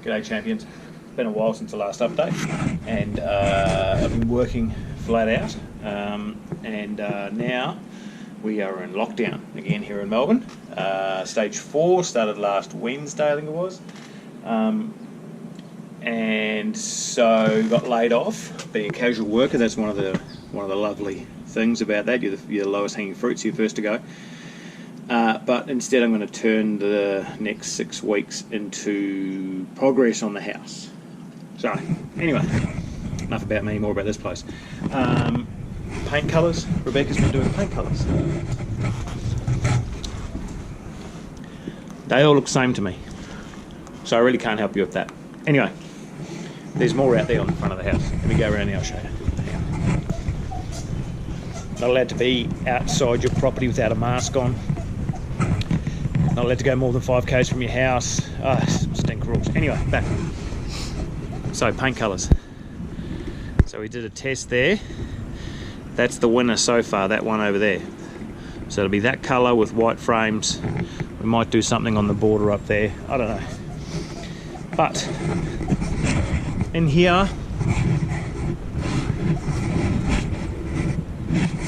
G'day champions. Been a while since the last update, and I've been working flat out, and now we are in lockdown again here in Melbourne. Stage 4 started last Wednesday, I think it was, and so got laid off. Being a casual worker, that's one of the lovely things about that. You're the lowest hanging fruit, so you're first to go. But instead I'm going to turn the next 6 weeks into progress on the house. So, anyway, enough about me, more about this place. Paint colours. Rebecca's been doing paint colours. They all look the same to me. So I really can't help you with that. Anyway, there's more out there on the front of the house. Let me go around now, I'll show you. Not allowed to be outside your property without a mask on. Not allowed to go more than 5 k's from your house. Stink rules. Anyway, back. So, paint colours. So we did a test there. That's the winner so far, that one over there. So it'll be that colour with white frames. We might do something on the border up there. I don't know. But, in here,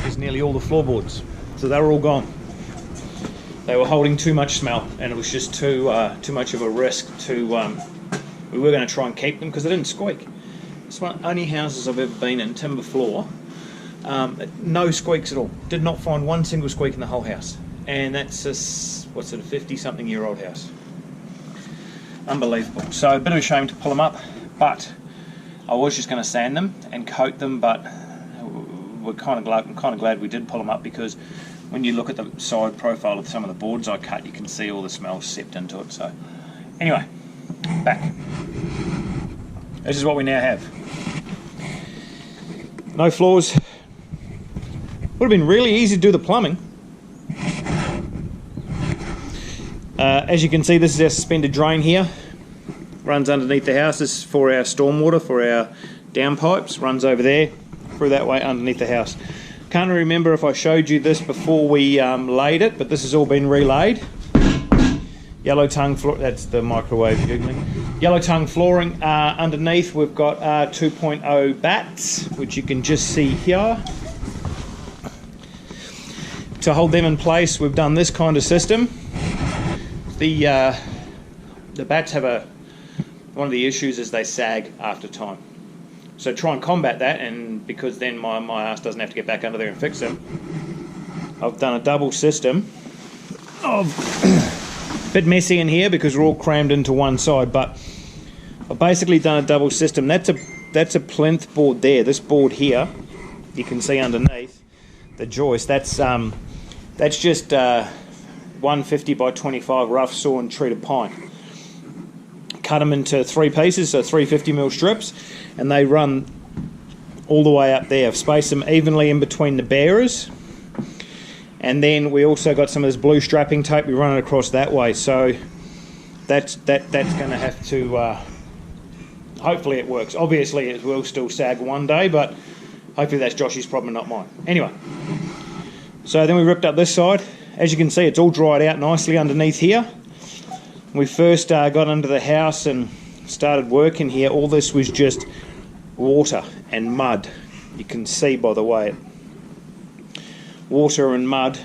there's nearly all the floorboards. So they were all gone. They were holding too much smell, and it was just too much of a risk to. We were going to try and keep them because they didn't squeak. It's one of the only houses I've ever been in, timber floor, no squeaks at all. Did not find one single squeak in the whole house, and that's a 50-something-year-old house. Unbelievable. So a bit of a shame to pull them up, but I was just going to sand them and coat them, but I'm kind of glad we did pull them up, because when you look at the side profile of some of the boards I cut, you can see all the smell seeped into it. So anyway, back. This is what we now have. No floors. Would have been really easy to do the plumbing. As you can see, this is our suspended drain here. Runs underneath the house. This is for our stormwater, for our downpipes. Runs over there, through that way underneath the house. Can't remember if I showed you this before we laid it, but this has all been relayed. Yellow tongue floor, that's the microwave googling. Yellow tongue flooring. Underneath we've got 2.0 bats, which you can just see here. To hold them in place, we've done this kind of system. The bats have one of the issues is they sag after time. So try and combat that, and because then my ass doesn't have to get back under there and fix them, I've done a double system of bit messy in here because we're all crammed into one side, but I've basically done a double system. That's a plinth board there. This board here, you can see underneath the joist. That's just 150 by 25 rough sawn treated pine. Cut them into 3 pieces, so 350mm strips, and they run all the way up there. I've spaced them evenly in between the bearers. And then we also got some of this blue strapping tape. We run it across that way, so that's going to have to. Hopefully it works. Obviously it will still sag one day, but hopefully that's Josh's problem, not mine. Anyway, so then we ripped up this side. As you can see, it's all dried out nicely underneath here. When we first got under the house and started working here, all this was just water and mud. You can see by the way water and mud.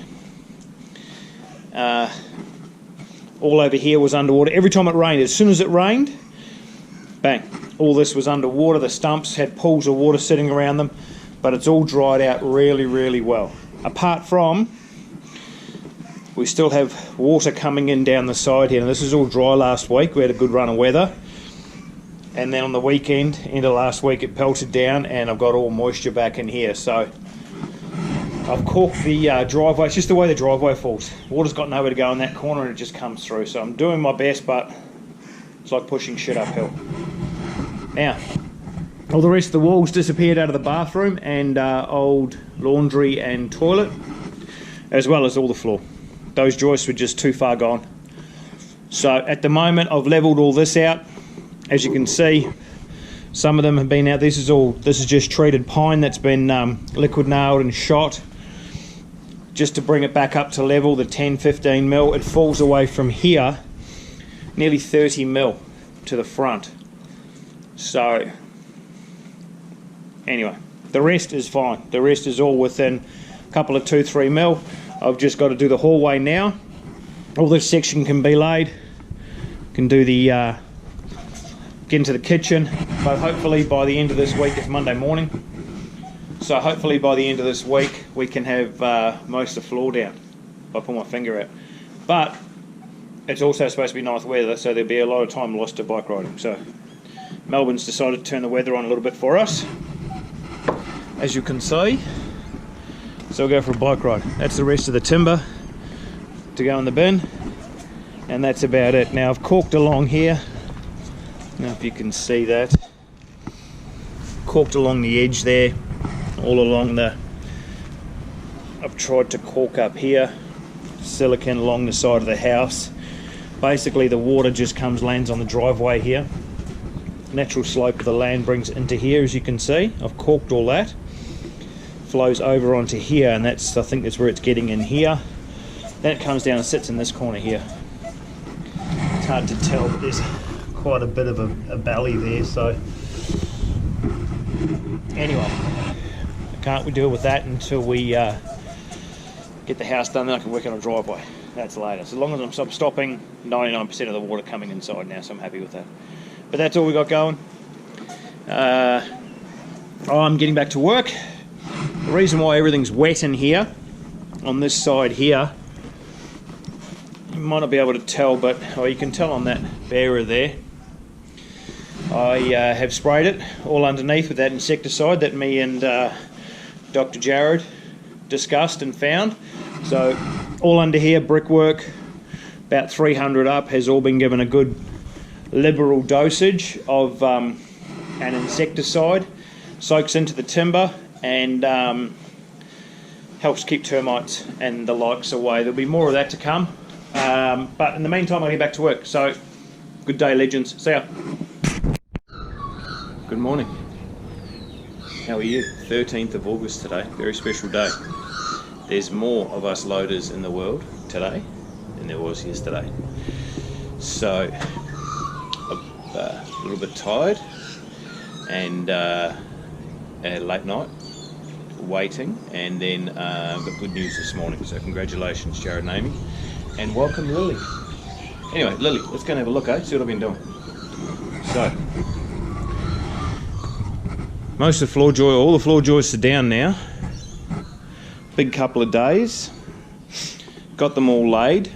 All over here was underwater. Every time it rained, as soon as it rained, bang, all this was underwater. The stumps had pools of water sitting around them, but it's all dried out really, really well. Apart from, we still have water coming in down the side here. And this is all dry last week. We had a good run of weather. And then on the weekend, end of last week, it pelted down and I've got all moisture back in here. So I've corked the driveway. It's just the way the driveway falls. Water's got nowhere to go in that corner and it just comes through. So I'm doing my best, but it's like pushing shit uphill. Now, all the rest of the walls disappeared out of the bathroom and old laundry and toilet, as well as all the floor. Those joists were just too far gone. So at the moment I've levelled all this out. As you can see, some of them have been out. This is just treated pine that's been liquid nailed and shot just to bring it back up to level, the 10-15 mil. It falls away from here nearly 30 mil to the front. So anyway, the rest is fine. The rest is all within a couple of 2-3 mil. I've just got to do the hallway now. All this section can be laid. Can do the get into the kitchen, but hopefully by the end of this week, it's Monday morning. So hopefully by the end of this week we can have most of the floor down. If I pull my finger out. But it's also supposed to be nice weather, so there'll be a lot of time lost to bike riding. So Melbourne's decided to turn the weather on a little bit for us, as you can see. So we'll go for a bike ride. That's the rest of the timber to go in the bin, and that's about it. Now I've caulked along here. Now if you can see that, caulked along the edge there, all along the, I've tried to caulk up here, silicone along the side of the house. Basically the water just comes, lands on the driveway here. Natural slope of the land brings it into here, as you can see. I've caulked all that. Flows over onto here, and that's, I think that's where it's getting in here. Then it comes down and sits in this corner here. It's hard to tell, but there's quite a bit of a valley there, so anyway, can't deal with that until we get the house done. Then I can work on a driveway. That's later. So as long as I'm stopping 99% of the water coming inside now, so I'm happy with that. But that's all we got going. I'm getting back to work. The reason why everything's wet in here, on this side here, you might not be able to tell, but you can tell on that bearer there. I have sprayed it all underneath with that insecticide that me and Dr. Jared discussed and found. So all under here, brickwork, about 300 up, has all been given a good liberal dosage of an insecticide. Soaks into the timber and helps keep termites and the likes away. There'll be more of that to come, but in the meantime I'll get back to work. So good day, legends. See ya. Good morning. How are you? 13th of August today, very special day. There's more of us loaders in the world today than there was yesterday. So I'm a little bit tired and late night waiting, and then I've got good news this morning, so congratulations Jared and Amy, and welcome Lily. Anyway, Lily, let's go and have a look, see what I've been doing. So most of the floor joists, all the floor joists are down now. Big couple of days, got them all laid.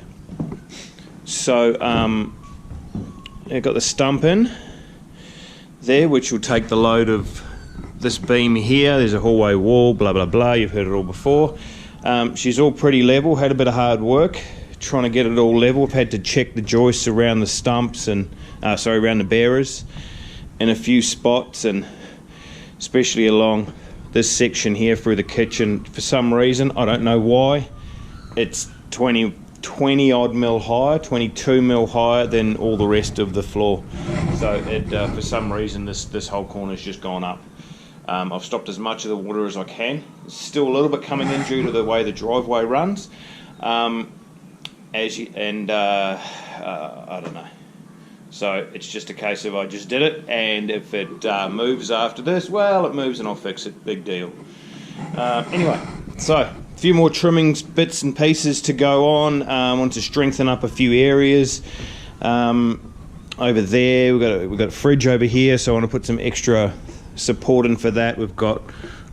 So I've got the stump in there, which will take the load of this beam here. There's a hallway wall, blah blah blah, you've heard it all before. She's all pretty level, had a bit of hard work trying to get it all level. I've had to check the joists around the stumps and around the bearers in a few spots, and especially along this section here through the kitchen. For some reason, I don't know why, it's 20 odd mil higher, 22 mil higher than all the rest of the floor. So it, for some reason this whole corner's just gone up. I've stopped as much of the water as I can. There's still a little bit coming in due to the way the driveway runs. I don't know. So it's just a case of I just did it, and if it moves after this, well, it moves and I'll fix it. Big deal. Anyway, so a few more trimmings, bits and pieces to go on. I want to strengthen up a few areas. Over there, we've got a fridge over here, so I want to put some extra support in for that. We've got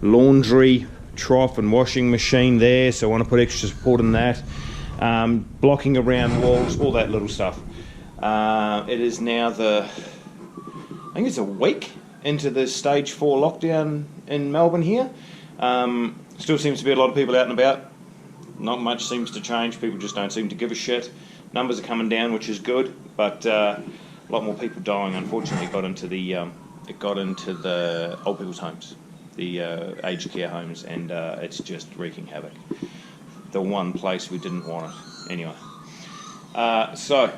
laundry, trough and washing machine there, so I want to put extra support in that. Blocking around walls, all that little stuff. It is now I think it's a week into the stage 4 lockdown in Melbourne here. Still seems to be a lot of people out and about. Not much seems to change. People just don't seem to give a shit. Numbers are coming down, which is good, but a lot more people dying. Unfortunately, it got into the old people's homes, the aged care homes, and it's just wreaking havoc. The one place we didn't want it. Anyway, so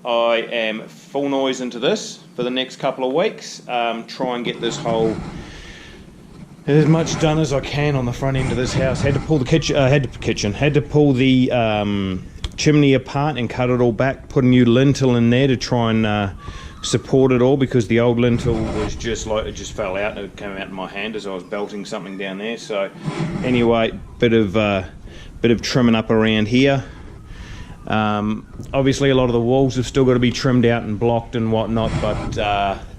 I am full noise into this for the next couple of weeks. Try and get this whole as much done as I can on the front end of this house. Had to pull the kitchen. Had to pull the chimney apart and cut it all back. Put a new lintel in there to try and support it all, because the old lintel was just like, it just fell out and it came out in my hand as I was belting something down there. So anyway, bit of trimming up around here. Obviously a lot of the walls have still got to be trimmed out and blocked and whatnot, but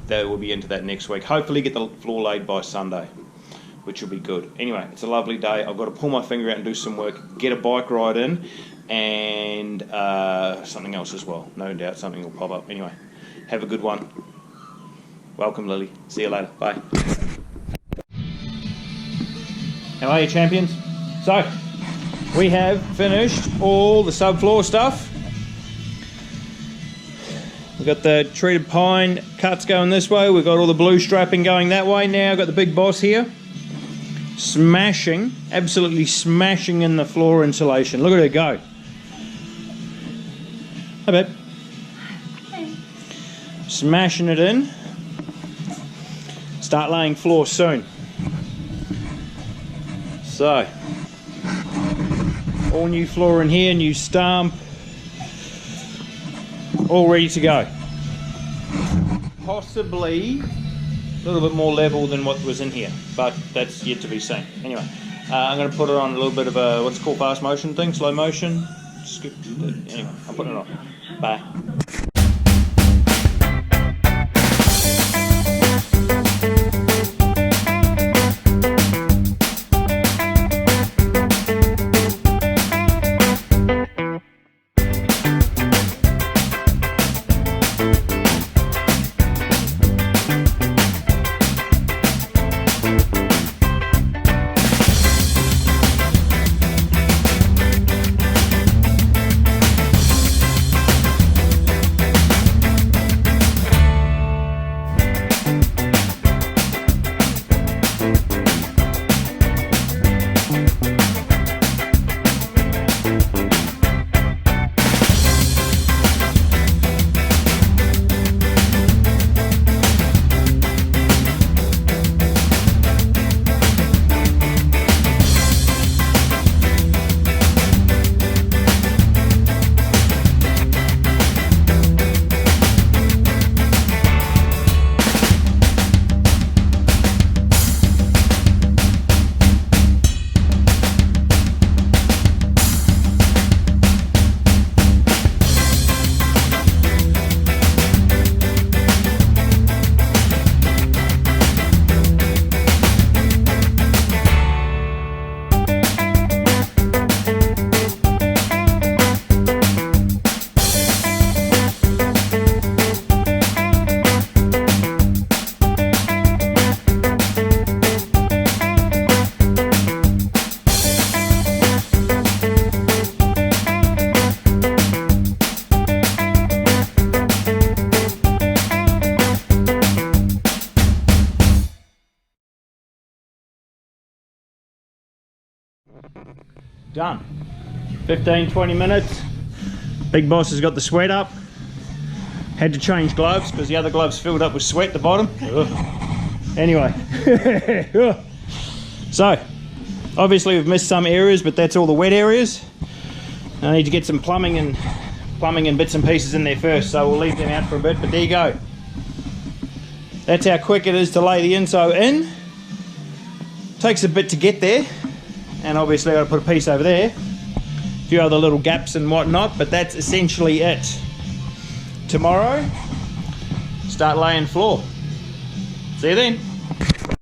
that will be into that next week. Hopefully get the floor laid by Sunday, which will be good. Anyway, it's a lovely day. I've got to pull my finger out and do some work, get a bike ride in, and something else as well. No doubt something will pop up. Anyway, have a good one. Welcome, Lily. See you later. Bye. How are you, champions? So, we have finished all the subfloor stuff. We've got the treated pine cuts going this way. We've got all the blue strapping going that way. Now I've got the big boss here. Smashing, absolutely smashing in the floor insulation. Look at her go. Hi, babe. Hey. Smashing it in. Start laying floor soon. So, all new floor in here, new stump, all ready to go. Possibly a little bit more level than what was in here, but that's yet to be seen. Anyway, I'm going to put it on a little bit of a, what's called fast motion thing, slow motion. Anyway, I'm putting it on. Bye. Done. 15-20 minutes. Big boss has got the sweat up. Had to change gloves because the other gloves filled up with sweat at the bottom. Anyway. So, obviously we've missed some areas, but that's all the wet areas. I need to get some plumbing and bits and pieces in there first, so we'll leave them out for a bit, but there you go. That's how quick it is to lay the Inso in. Takes a bit to get there. And obviously I've got to put a piece over there, a few other little gaps and whatnot, but that's essentially it. Tomorrow, start laying floor. See you then.